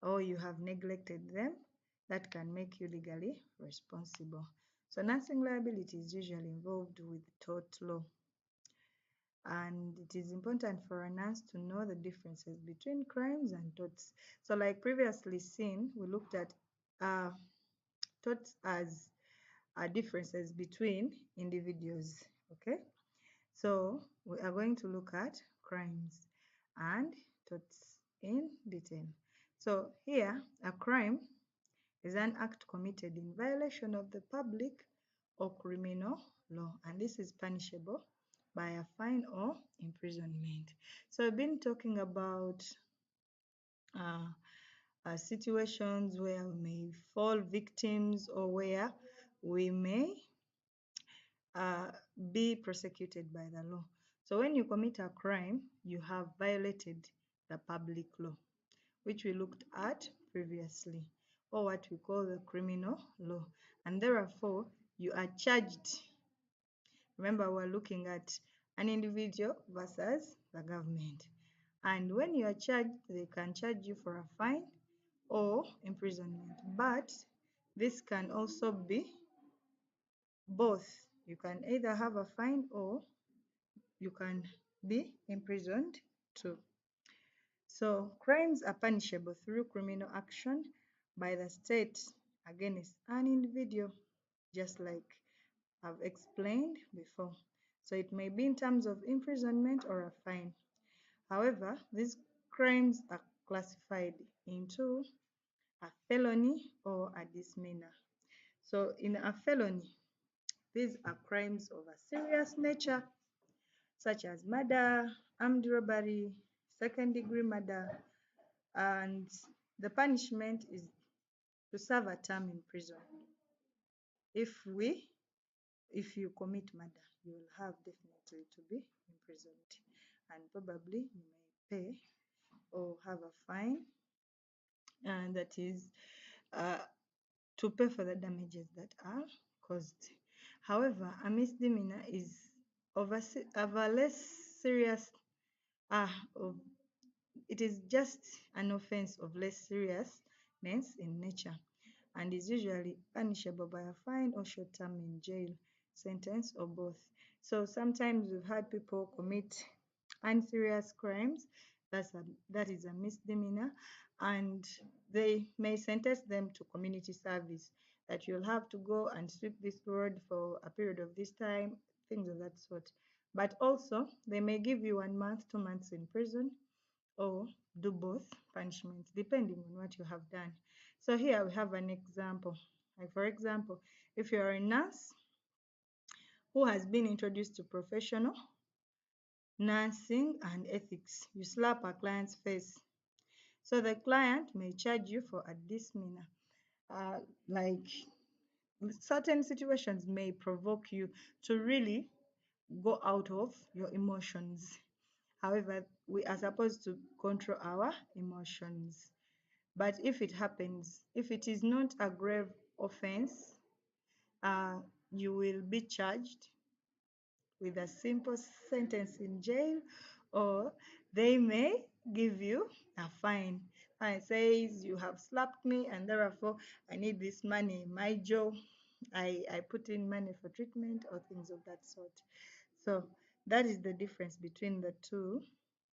or you have neglected them, that can make you legally responsible. So nursing liability is usually involved with tort law, and it is important for a nurse to know the differences between crimes and torts. So like previously seen, we looked at torts as differences between individuals. Okay, so we are going to look at crimes and torts in detail. So here, a crime is an act committed in violation of the public or criminal law, and this is punishable by a fine or imprisonment. So I've been talking about uh, situations where we may fall victims or where we may uh, be prosecuted by the law. So when you commit a crime, you have violated the public law, which we looked at previously, or what we call the criminal law. And therefore, you are charged. Remember, we're looking at an individual versus the government. And when you are charged, they can charge you for a fine or imprisonment. But this can also be both. You can either have a fine or you can be imprisoned too. So crimes are punishable through criminal action by the state against an individual, just like I've explained before. So it may be in terms of imprisonment or a fine. However, these crimes are classified into a felony or a misdemeanor. So in a felony, these are crimes of a serious nature, such as murder, armed robbery, second-degree murder, and the punishment is to serve a term in prison. If you commit murder, you will have definitely to be imprisoned, and probably you may pay or have a fine, and that is uh, to pay for the damages that are caused. However, a misdemeanor is of a less serious, of it is just an offense of less seriousness in nature and is usually punishable by a fine or short term in jail sentence or both. So sometimes we've had people commit unserious crimes, that is a misdemeanor, and they may sentence them to community service, that you'll have to go and sweep this road for a period of this time, things of that sort. But also they may give you 1 month, 2 months in prison, or do both punishments depending on what you have done. So here we have an example. Like for example, if you're a nurse who has been introduced to professional nursing and ethics, you slap a client's face. So the client may charge you for a misdemeanor. Like certain situations may provoke you to really go out of your emotions. However, we are supposed to control our emotions. But if it happens, if it is not a grave offense, you will be charged with a simple sentence in jail, or they may give you a fine. And it says you have slapped me and therefore I need this money in my jaw. I put in money for treatment or things of that sort. So that is the difference between the two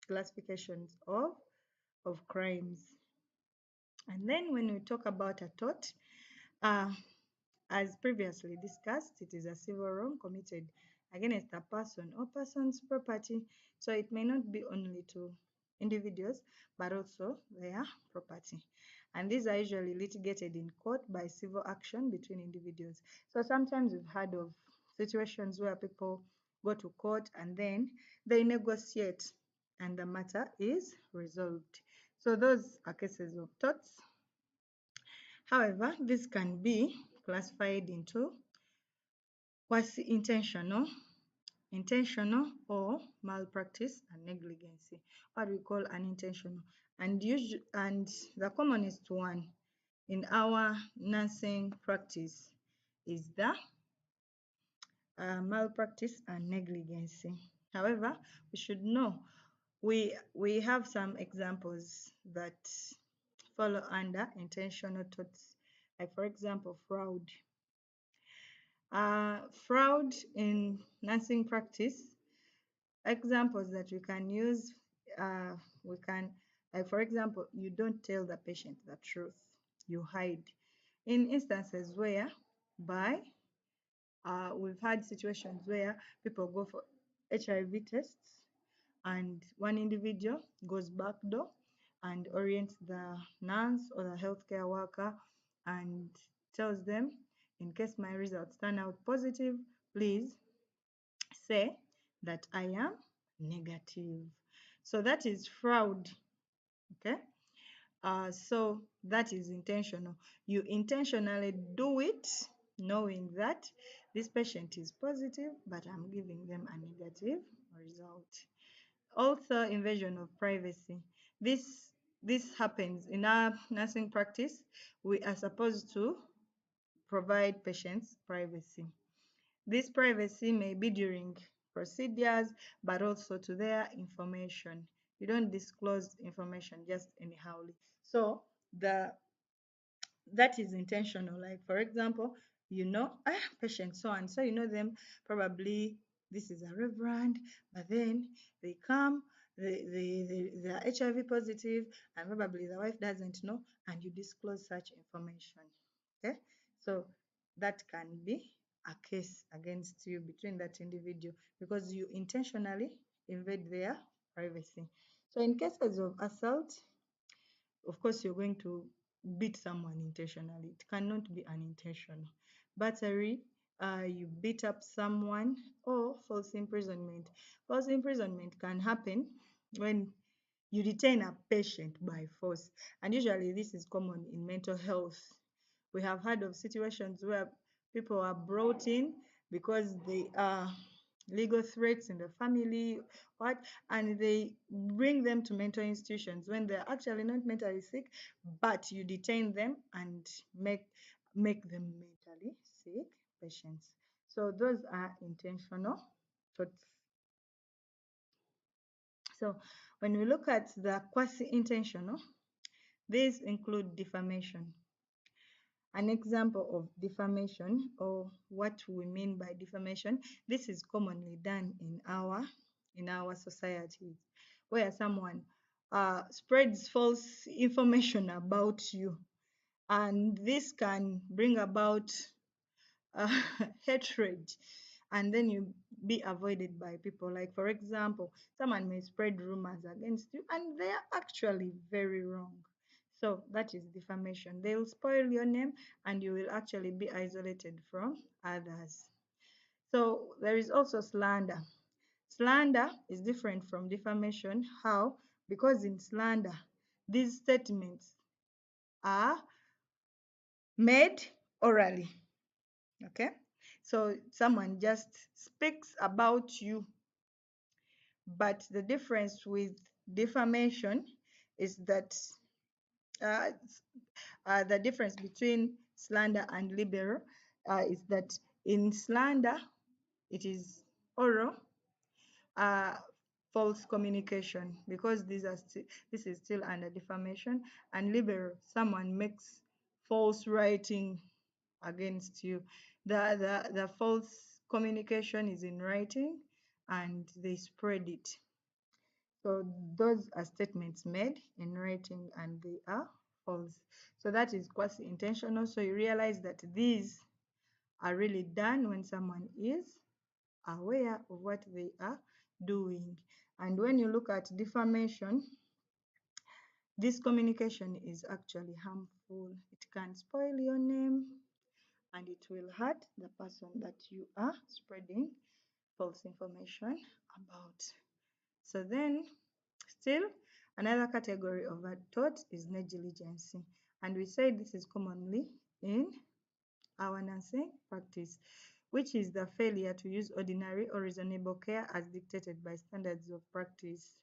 classifications of crimes. And then when we talk about a tort, uh, as previously discussed, it is a civil wrong committed against a person or person's property. So it may not be only to individuals, but also their property. And these are usually litigated in court by civil action between individuals. So sometimes we've heard of situations where people go to court and then they negotiate and the matter is resolved. So those are cases of torts. However, this can be classified into quasi-intentional, intentional, or malpractice and negligence, what we call unintentional. And the commonest one in our nursing practice is the malpractice and negligence. However, we should know we have some examples that follow under intentional torts, like for example, fraud. Fraud in nursing practice, examples that we can use, we can, like for example, you don't tell the patient the truth, you hide. In instances where we've had situations where people go for HIV tests and one individual goes back door and orients the nurse or the healthcare worker and tells them In case my results turn out positive, please say that I am negative. So that is fraud. Okay. So that is intentional. You intentionally do it knowing that this patient is positive, but I'm giving them a negative result. Also, invasion of privacy. This happens in our nursing practice. We are supposed to provide patients privacy. This privacy may be during procedures, but also to their information. You don't disclose information just anyhowly. So that is intentional. Like, for example, patient so and so, you know them, probably this is a reverend, but then they come, they are HIV positive, and probably the wife doesn't know, and you disclose such information. Okay, so that can be a case against you between that individual because you intentionally invade their privacy. So in cases of assault, of course, you're going to beat someone intentionally. It cannot be unintentional. Battery, you beat up someone, or false imprisonment. False imprisonment can happen when you detain a patient by force, and usually this is common in mental health. We have heard of situations where people are brought in because they are legal threats in the family, what, and they bring them to mental institutions when they're actually not mentally sick, but you detain them and make them mentally sick patients. So those are intentional thoughts. So when we look at the quasi-intentional, these include defamation. An example of defamation, or what we mean by defamation, this is commonly done in our societies, where someone spreads false information about you, and this can bring about uh, hatred, and then you be avoided by people. Like, for example, someone may spread rumors against you and they are actually very wrong. So that is defamation. They will spoil your name and you will actually be isolated from others. So there is also slander. Slander is different from defamation. How? Because in slander, these statements are made orally. Okay, so someone just speaks about you, but the difference with defamation is that uh, the difference between slander and libel is that in slander it is oral, uh, false communication, because this is still under defamation, and libel, someone makes false writing against you. The false communication is in writing and they spread it. So those are statements made in writing and they are false. So that is quasi intentional. So you realize that these are really done when someone is aware of what they are doing. And when you look at defamation, this communication is actually harmful. It can spoil your name and it will hurt the person that you are spreading false information about. So then, still, another category of a tort is negligence. And we say this is commonly in our nursing practice, which is the failure to use ordinary or reasonable care as dictated by standards of practice.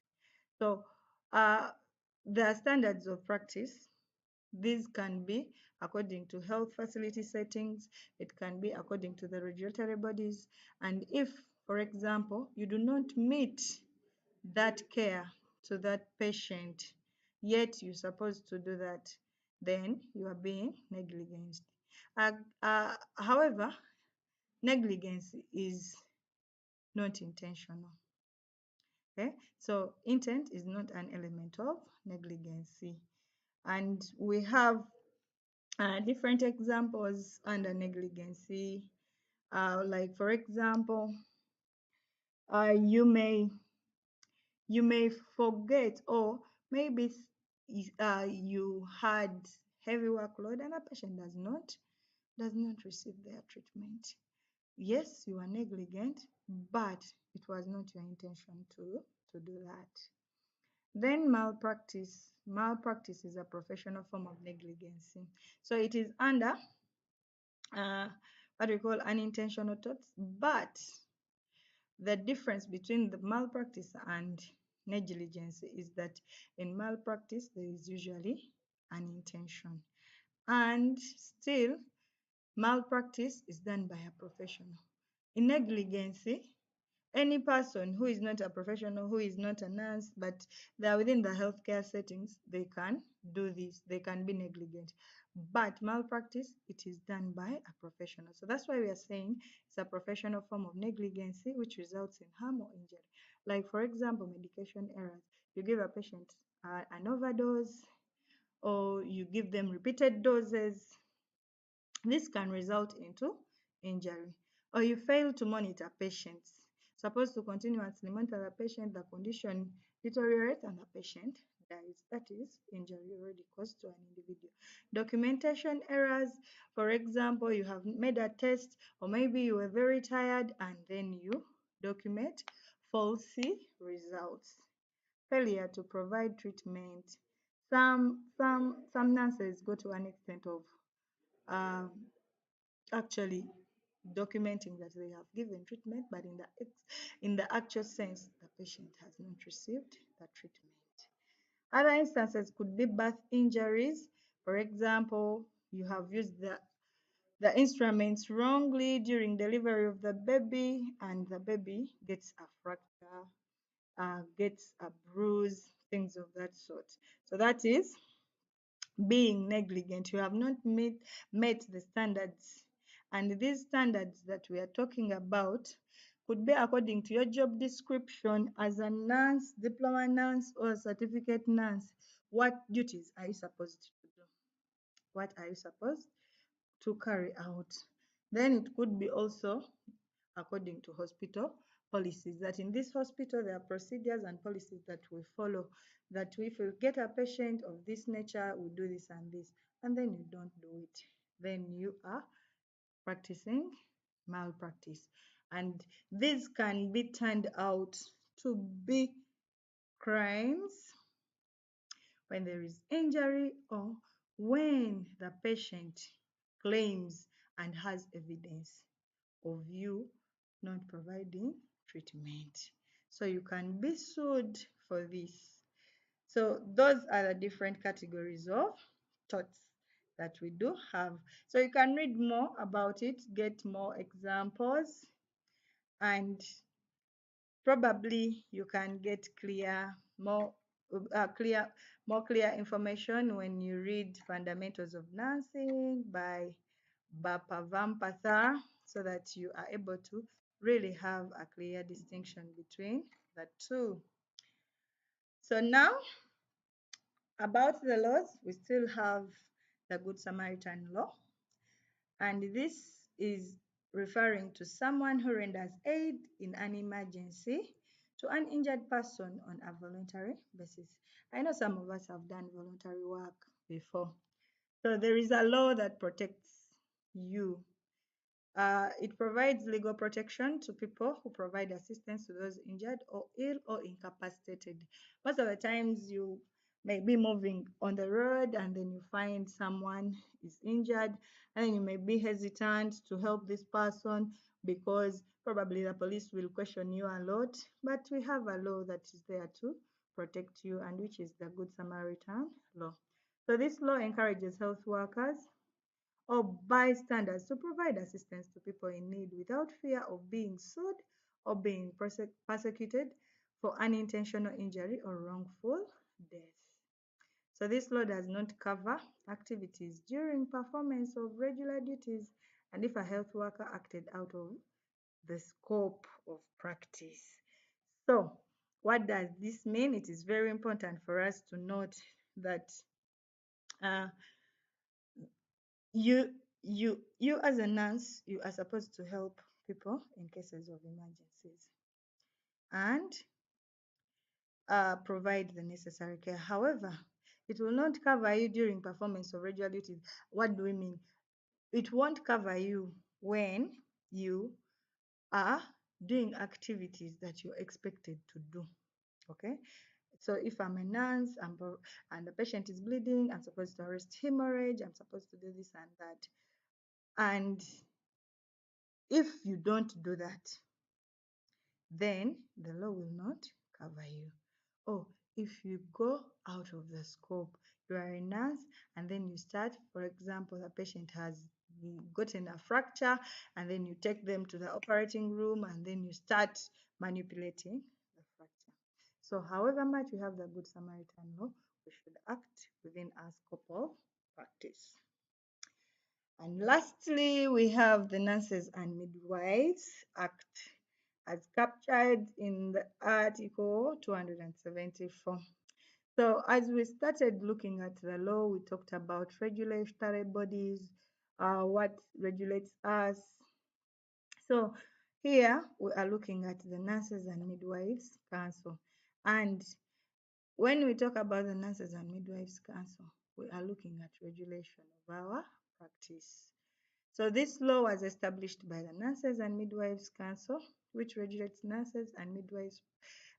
So, the standards of practice, these can be according to health facility settings, it can be according to the regulatory bodies, and if, for example, you do not meet that care to that patient, yet you're supposed to do that, then you are being negligent. However, negligence is not intentional. Okay, so intent is not an element of negligence, and we have different examples under negligence. Like, for example, you may forget, or maybe you had heavy workload and a patient does not does not receive their treatment. Yes, you are negligent, but it was not your intention to do that. Then malpractice. Malpractice is a professional form of negligence. So it is under uh, what we call unintentional torts, but the difference between the malpractice and negligence is that in malpractice there is usually an intention, and still malpractice is done by a professional. In negligence, any person who is not a professional, who is not a nurse, but they are within the healthcare settings, they can do this. They can be negligent. But malpractice, it is done by a professional. So that's why we are saying it's a professional form of negligence which results in harm or injury. Like, for example, medication errors. You give a patient an overdose, or you give them repeated doses. This can result into injury. Or you fail to monitor patients. Supposed to continuously monitor the patient, the condition deteriorates and the patient dies. That is injury already caused to an individual. Documentation errors. For example, you have made a test, or maybe you were very tired and then you document faulty results. Failure to provide treatment. Some nurses go to an extent of um, actually documenting that they have given treatment, but in the actual sense, the patient has not received the treatment. Other instances could be birth injuries. For example, you have used the instruments wrongly during delivery of the baby, and the baby gets a fracture, gets a bruise, things of that sort. So that is being negligent. You have not met the standards. And these standards that we are talking about could be according to your job description as a nurse, diploma nurse, or certificate nurse. What duties are you supposed to do? What are you supposed to carry out? Then it could be also according to hospital policies, that in this hospital there are procedures and policies that we follow, that if we get a patient of this nature, we do this and this, and then you don't do it, then you are practicing malpractice. And this can be turned out to be crimes when there is injury, or when the patient claims and has evidence of you not providing treatment. So you can be sued for this. So those are the different categories of torts that we do have. So you can read more about it, get more examples, and probably you can get more clear information when you read Fundamentals of Nursing by Bapavam Pathar, so that you are able to really have a clear distinction between the two. So now, about the laws, we still have the Good Samaritan law, and this is referring to someone who renders aid in an emergency to an injured person on a voluntary basis. I know some of us have done voluntary work before. So there is a law that protects you. It provides legal protection to people who provide assistance to those injured or ill or incapacitated. Most of the times you may be moving on the road and then you find someone is injured, and then you may be hesitant to help this person because probably the police will question you a lot. But we have a law that is there to protect you, and which is the Good Samaritan law. So this law encourages health workers or bystanders to provide assistance to people in need without fear of being sued or being persecuted for unintentional injury or wrongful death. So this law does not cover activities during performance of regular duties, and if a health worker acted out of the scope of practice. So what does this mean? It is very important for us to note that uh, you as a nurse, you are supposed to help people in cases of emergencies and provide the necessary care. However, it will not cover you during performance of regular duties. What do we mean? it won't cover you when you are doing activities that you're expected to do. Okay, so if I'm a nurse and the patient is bleeding, I'm supposed to arrest hemorrhage, I'm supposed to do this and that. And if you don't do that, then the law will not cover you. Oh, if you go out of the scope, you are a nurse and then you start, for example, a patient has gotten a fracture and then you take them to the operating room and then you start manipulating the fracture. So however much we have the Good Samaritan law, we should act within our scope of practice. And lastly, we have the Nurses and Midwives Act as captured in the Article 274. So as we started looking at the law, we talked about regulatory bodies, what regulates us. So here we are looking at the Nurses and Midwives Council. And when we talk about the Nurses and Midwives Council, we are looking at regulation of our practice. So this law was established by the Nurses and Midwives Council, which regulates nurses and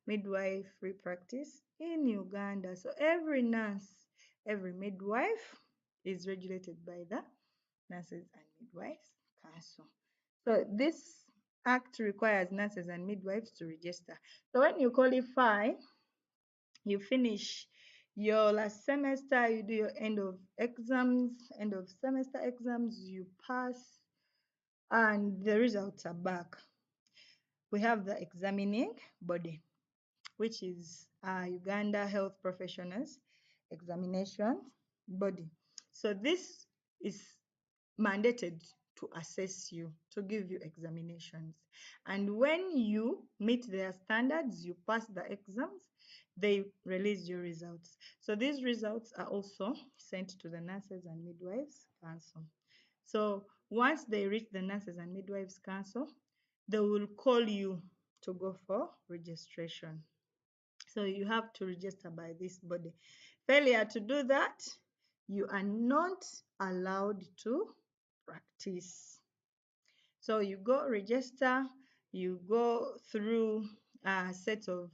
midwifery practice in Uganda. So every nurse, every midwife is regulated by the Nurses and Midwives Council. So this act requires nurses and midwives to register. So when you qualify, you finish your last semester, you do your end of semester exams, you pass, and the results are back. We have the examining body, which is Uganda Health Professionals Examination Body. So this is mandated to assess you, to give you examinations. And when you meet their standards, you pass the exams, they release your results. So these results are also sent to the Nurses and Midwives Council. So once they reach the Nurses and Midwives Council, they will call you to go for registration. So you have to register by this body. Failure to do that, you are not allowed to practice. So you go register, you go through a set of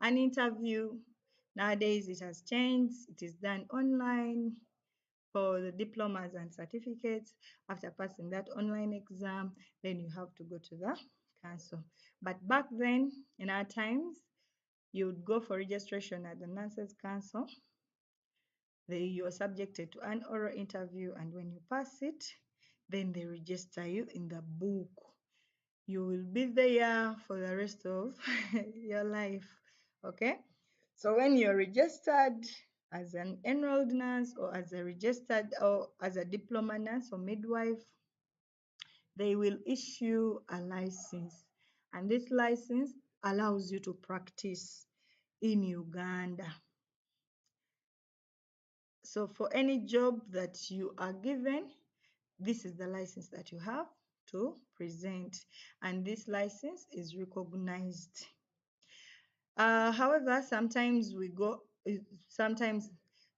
an interview. Nowadays it has changed, it is done online for the diplomas and certificates. After passing that online exam, then you have to go to the council. But back then, in our times, you would go for registration at the Nurses Council. You are subjected to an oral interview, and when you pass it, then they register you in the book. You will be there for the rest of your life. Okay? So when you're registered as an enrolled nurse or as a registered or as a diploma nurse or midwife, they will issue a license. And this license allows you to practice in Uganda. So for any job that you are given, this is the license that you have to present, and this license is recognized. However, sometimes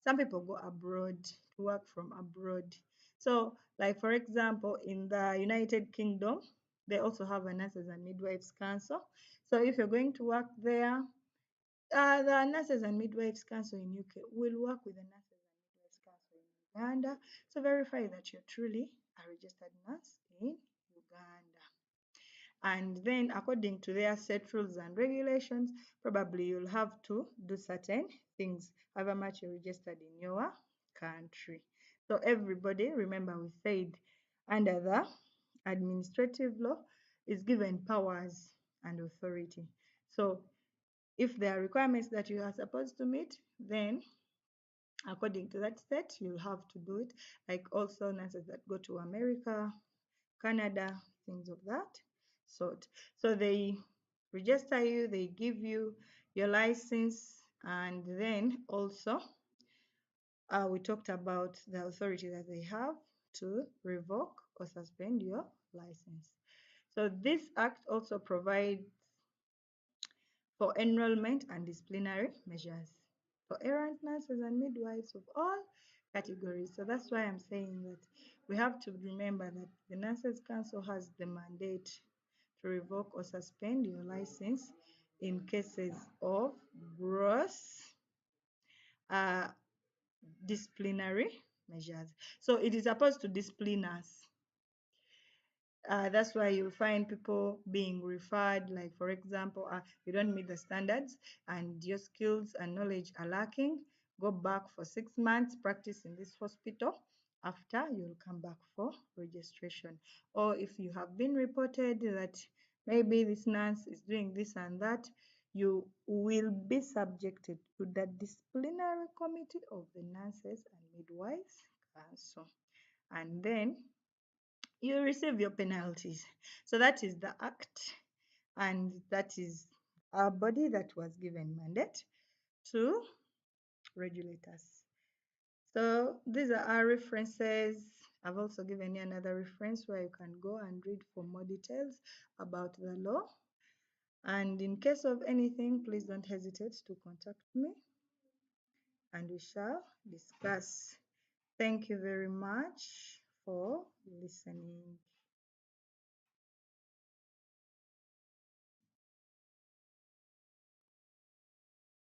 some people go abroad to work from abroad. So, like for example, in the United Kingdom, they also have a Nurses and Midwives Council. So if you're going to work there, the Nurses and Midwives Council in UK will work with the Nurses and Midwives Council in Uganda to verify that you're truly a registered nurse in Uganda. And then according to their set rules and regulations, probably you'll have to do certain things, however much you're registered in your country. So everybody, remember we said, under the administrative law is given powers and authority. So if there are requirements that you are supposed to meet, then according to that state, you'll have to do it. Like also nurses that go to America, Canada, things of that sort. So they register you, they give you your license, and then also we talked about the authority that they have to revoke or suspend your license. So this act also provides for enrollment and disciplinary measures for errant nurses and midwives of all categories. So that's why I'm saying that we have to remember that the Nurses Council has the mandate to revoke or suspend your license in cases of gross uh, disciplinary measures. So it is supposed to discipline us. That's why you find people being referred, like for example, you don't meet the standards and your skills and knowledge are lacking. Go back for 6 months, practice in this hospital. After, you'll come back for registration. Or if you have been reported that maybe this nurse is doing this and that, you will be subjected to the disciplinary committee of the Nurses and Midwives Council. And then you receive your penalties. So that is the act, and that is our body that was given mandate to regulate us. So these are our references. I've also given you another reference where you can go and read for more details about the law. And in case of anything, please don't hesitate to contact me and we shall discuss. Thank you very much for listening.